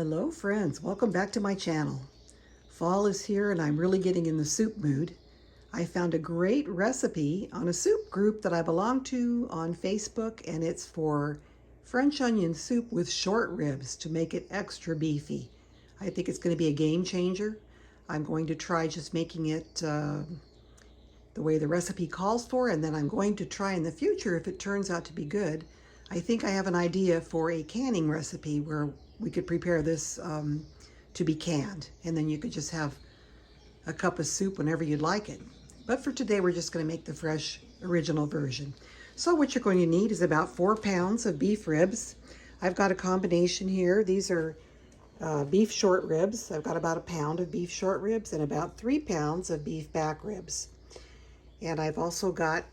Hello friends, welcome back to my channel. Fall is here and I'm really getting in the soup mood. I found a great recipe on a soup group that I belong to on Facebook, and it's for French onion soup with short ribs to make it extra beefy. I think it's going to be a game changer. I'm going to try just making it the way the recipe calls for, and then I'm going to try in the future if it turns out to be good. I think I have an idea for a canning recipe where we could prepare this to be canned, and then you could just have a cup of soup whenever you'd like it. But for today, we're just going to make the fresh original version. So what you're going to need is about 4 pounds of beef ribs. I've got a combination here. These are beef short ribs. I've got about a pound of beef short ribs and about 3 pounds of beef back ribs. And I've also got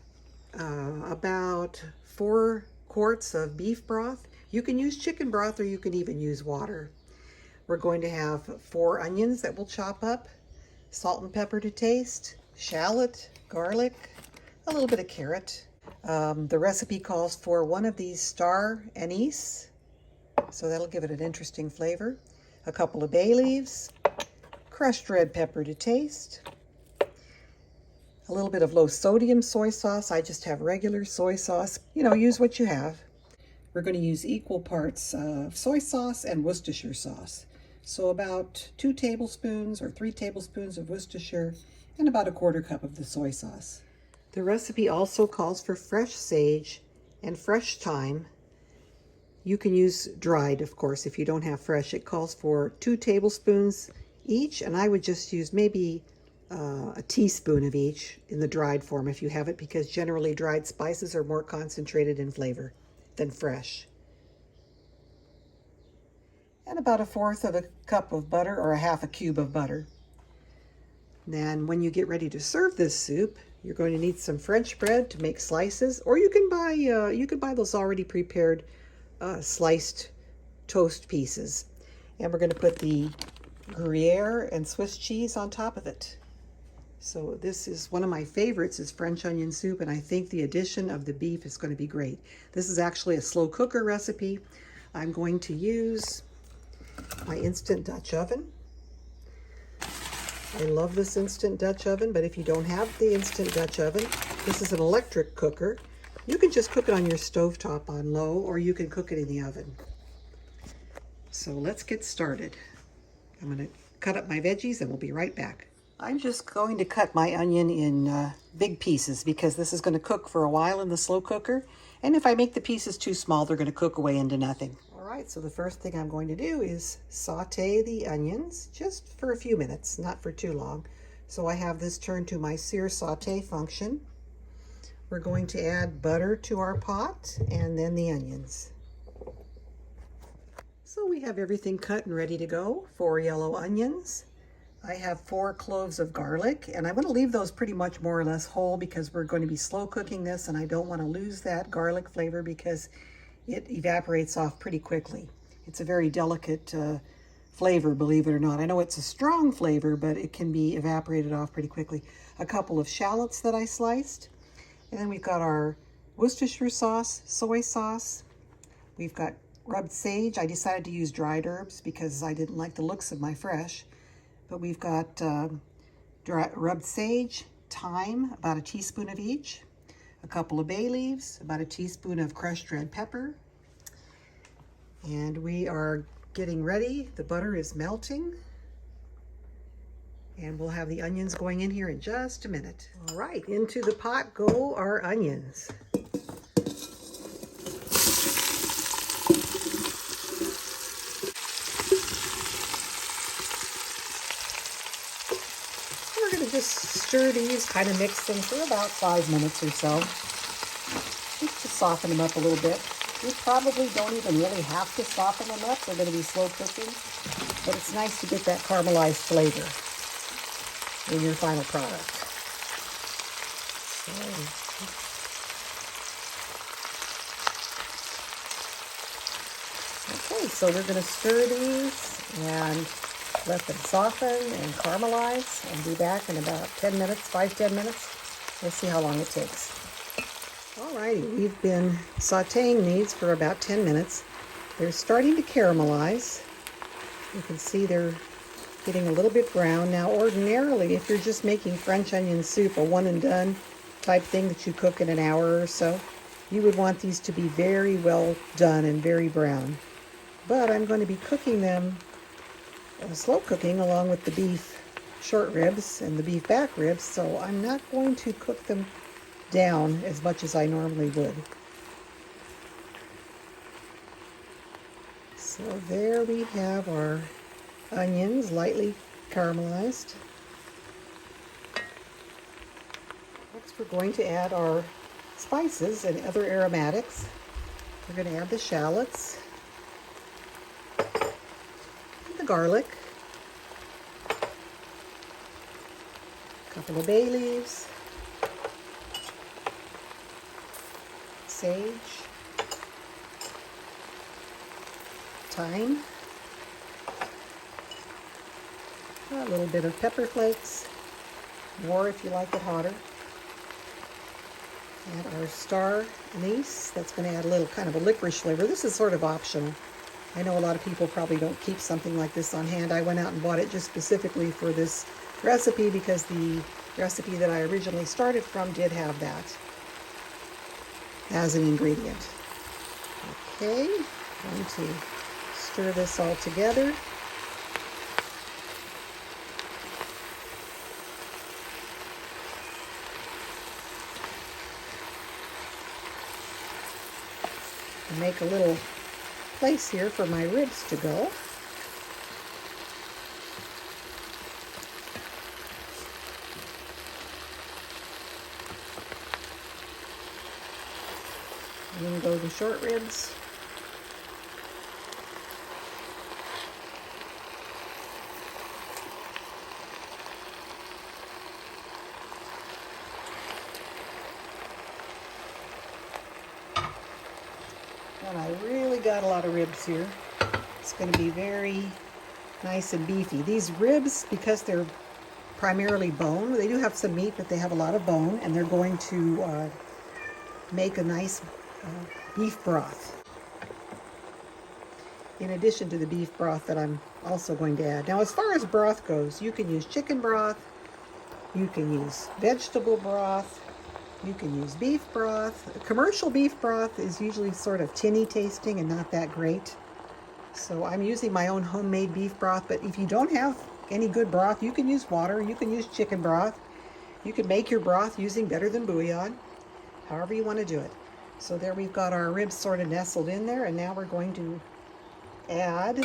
about 4 quarts of beef broth. You can use chicken broth or you can even use water. We're going to have 4 onions that we'll chop up, salt and pepper to taste, shallot, garlic, a little bit of carrot. The recipe calls for 1 of these star anise, so that'll give it an interesting flavor. A couple of bay leaves, crushed red pepper to taste, a little bit of low sodium soy sauce. I just have regular soy sauce. You know, use what you have. We're going to use equal parts of soy sauce and Worcestershire sauce. So about 2 tablespoons or 3 tablespoons of Worcestershire and about a 1/4 cup of the soy sauce. The recipe also calls for fresh sage and fresh thyme. You can use dried, of course, if you don't have fresh. It calls for 2 tablespoons each, and I would just use maybe a teaspoon of each in the dried form if you have it, because generally dried spices are more concentrated in flavor than fresh. And about 1/4 of a cup of butter, or a 1/2 cube of butter. Then when you get ready to serve this soup, you're going to need some French bread to make slices, or you can buy those already prepared sliced toast pieces. And we're going to put the Gruyere and Swiss cheese on top of it. So this is one of my favorites, is French onion soup, and I think the addition of the beef is going to be great. This is actually a slow cooker recipe. I'm going to use my Instant Dutch oven. I love this Instant Dutch oven, but if you don't have the Instant Dutch oven, this is an electric cooker. You can just cook it on your stovetop on low, or you can cook it in the oven. So let's get started. I'm going to cut up my veggies and we'll be right back. I'm just going to cut my onion in big pieces because this is going to cook for a while in the slow cooker. And if I make the pieces too small, they're going to cook away into nothing. All right, so the first thing I'm going to do is saute the onions just for a few minutes, not for too long. So I have this turned to my sear saute function. We're going to add butter to our pot and then the onions. So we have everything cut and ready to go. 4 yellow onions. I have 4 cloves of garlic, and I'm going to leave those pretty much more or less whole because we're going to be slow cooking this, and I don't want to lose that garlic flavor because it evaporates off pretty quickly. It's a very delicate flavor, believe it or not. I know it's a strong flavor, but it can be evaporated off pretty quickly. A couple of shallots that I sliced, and then we've got our Worcestershire sauce, soy sauce. We've got rubbed sage. I decided to use dried herbs because I didn't like the looks of my fresh. But we've got rubbed sage, thyme, about a teaspoon of each, a couple of bay leaves, about a teaspoon of crushed red pepper. And we are getting ready. The butter is melting. And we'll have the onions going in here in just a minute. All right, into the pot go our onions. Just stir these, kind of mix them for about 5 minutes or so, just to soften them up a little bit. You probably don't even really have to soften them up. They're going to be slow cooking, but it's nice to get that caramelized flavor in your final product. Okay, so we're going to stir these and let them soften and caramelize, and be back in about 10 minutes, 5-10 minutes. We'll see how long it takes. Alrighty, we've been sauteing these for about 10 minutes. They're starting to caramelize. You can see they're getting a little bit brown. Now ordinarily, if you're just making French onion soup, a one and done type thing that you cook in an hour or so, you would want these to be very well done and very brown. But I'm going to be cooking them slow cooking along with the beef short ribs and the beef back ribs, so I'm not going to cook them down as much as I normally would. So there we have our onions lightly caramelized. Next we're going to add our spices and other aromatics. We're going to add the shallots, the garlic, a couple of bay leaves, sage, thyme, a little bit of pepper flakes, more if you like it hotter. Add our star anise. That's going to add a little kind of a licorice flavor. This is sort of optional. I know a lot of people probably don't keep something like this on hand. I went out and bought it just specifically for this recipe because the recipe that I originally started from did have that as an ingredient. Okay, going to stir this all together. And make a little place here for my ribs to go. And then go the short ribs. And I really got a lot of ribs here. It's going to be very nice and beefy. These ribs, because they're primarily bone, they do have some meat, but they have a lot of bone, and they're going to make a nice beef broth. In addition to the beef broth that I'm also going to add. Now, as far as broth goes, you can use chicken broth, you can use vegetable broth, you can use beef broth. Commercial beef broth is usually sort of tinny tasting and not that great. So I'm using my own homemade beef broth, but if you don't have any good broth, you can use water, you can use chicken broth. You can make your broth using Better Than Bouillon, however you want to do it. So there we've got our ribs sort of nestled in there, and now we're going to add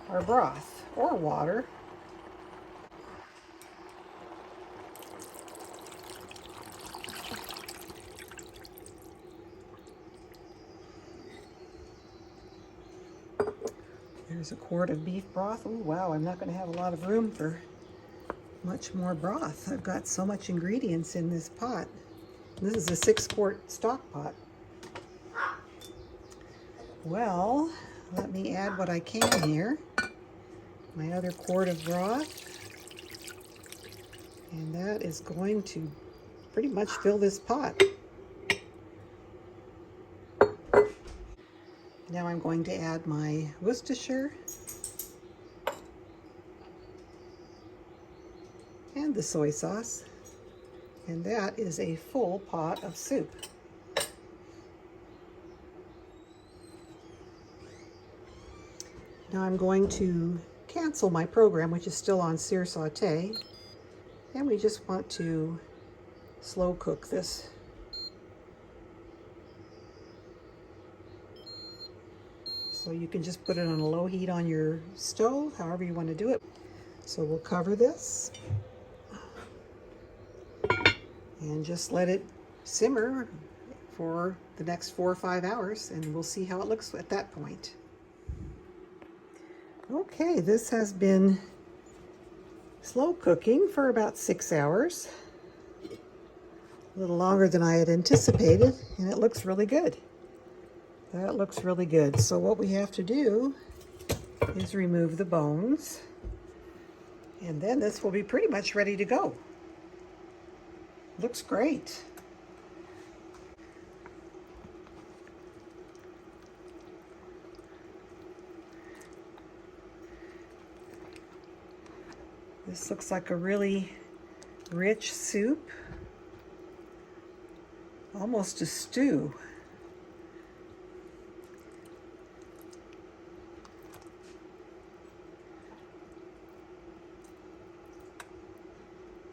our broth or water. There's a quart of beef broth. Oh wow, I'm not going to have a lot of room for much more broth. I've got so much ingredients in this pot. This is a 6-quart stock pot. Well, let me add what I can here. My other quart of broth. And that is going to pretty much fill this pot. Now I'm going to add my Worcestershire and the soy sauce. And that is a full pot of soup. Now I'm going to cancel my program, which is still on sear saute, and we just want to slow cook this. So you can just put it on a low heat on your stove, however you want to do it. So we'll cover this and just let it simmer for the next 4 or 5 hours, and we'll see how it looks at that point. Okay, this has been slow cooking for about 6 hours. A little longer than I had anticipated, and it looks really good. That looks really good. So what we have to do is remove the bones, and then this will be pretty much ready to go. Looks great. This looks like a really rich soup, almost a stew.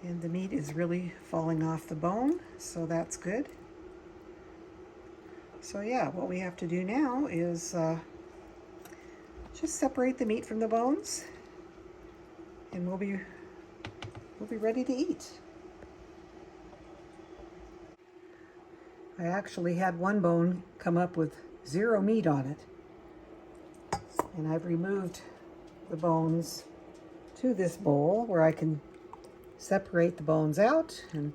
And the meat is really falling off the bone, so that's good. So yeah, what we have to do now is just separate the meat from the bones, and we'll be ready to eat. I actually had one bone come up with 0 meat on it, and I've removed the bones to this bowl where I can separate the bones out and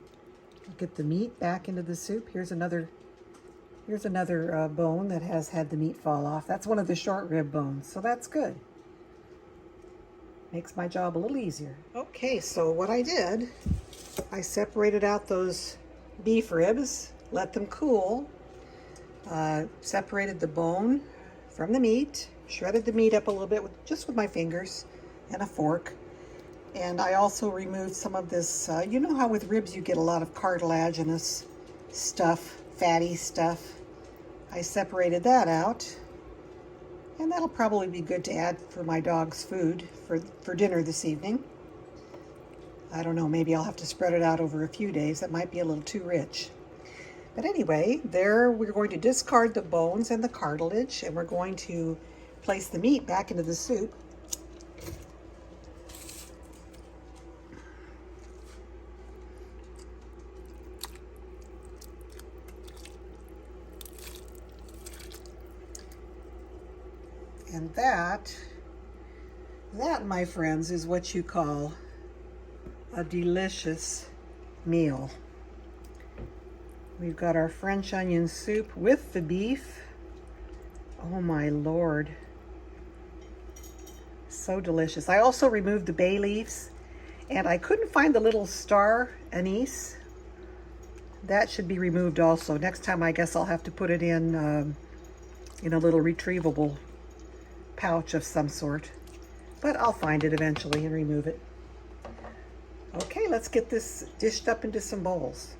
get the meat back into the soup. Here's another bone that has had the meat fall off. That's one of the short rib bones, so that's good. Makes my job a little easier. Okay, so what I did, I separated out those beef ribs, let them cool, separated the bone from the meat, shredded the meat up a little bit just with my fingers and a fork. And I also removed some of this, you know how with ribs you get a lot of cartilaginous stuff, fatty stuff. I separated that out, and that'll probably be good to add for my dog's food for dinner this evening. I don't know, maybe I'll have to spread it out over a few days. That might be a little too rich. But anyway, there we're going to discard the bones and the cartilage, and we're going to place the meat back into the soup. And that, my friends, is what you call a delicious meal. We've got our French onion soup with the beef. Oh my Lord. So delicious. I also removed the bay leaves, and I couldn't find the little star anise. That should be removed also. Next time I guess I'll have to put it in a little retrievable pouch of some sort, but I'll find it eventually and remove it. Okay, let's get this dished up into some bowls.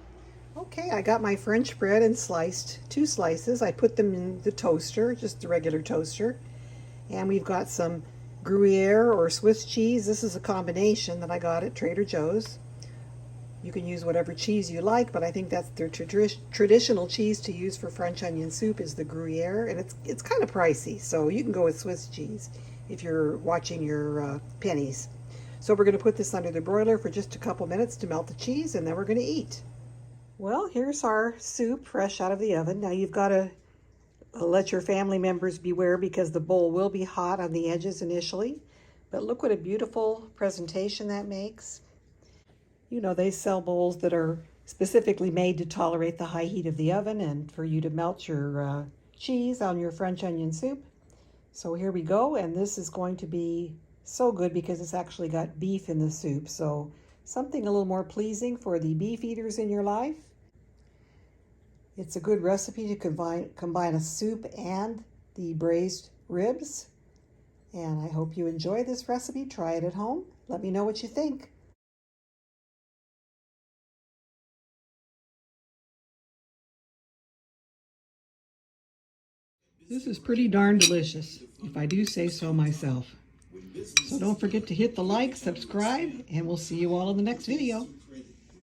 Okay, I got my French bread and sliced 2 slices. I put them in the toaster, just the regular toaster, and we've got some Gruyere or Swiss cheese. This is a combination that I got at Trader Joe's. You can use whatever cheese you like, but I think that's their traditional cheese to use for French onion soup is the Gruyere, and it's kind of pricey, so you can go with Swiss cheese if you're watching your pennies. So we're going to put this under the broiler for just a couple minutes to melt the cheese, and then we're going to eat. Well, here's our soup fresh out of the oven. Now you've got to let your family members beware because the bowl will be hot on the edges initially, but look what a beautiful presentation that makes. You know, they sell bowls that are specifically made to tolerate the high heat of the oven and for you to melt your cheese on your French onion soup. So here we go, and this is going to be so good because it's actually got beef in the soup. So something a little more pleasing for the beef eaters in your life. It's a good recipe to combine a soup and the braised ribs. And I hope you enjoy this recipe. Try it at home. Let me know what you think. This is pretty darn delicious, if I do say so myself. So don't forget to hit the like, subscribe, and we'll see you all in the next video.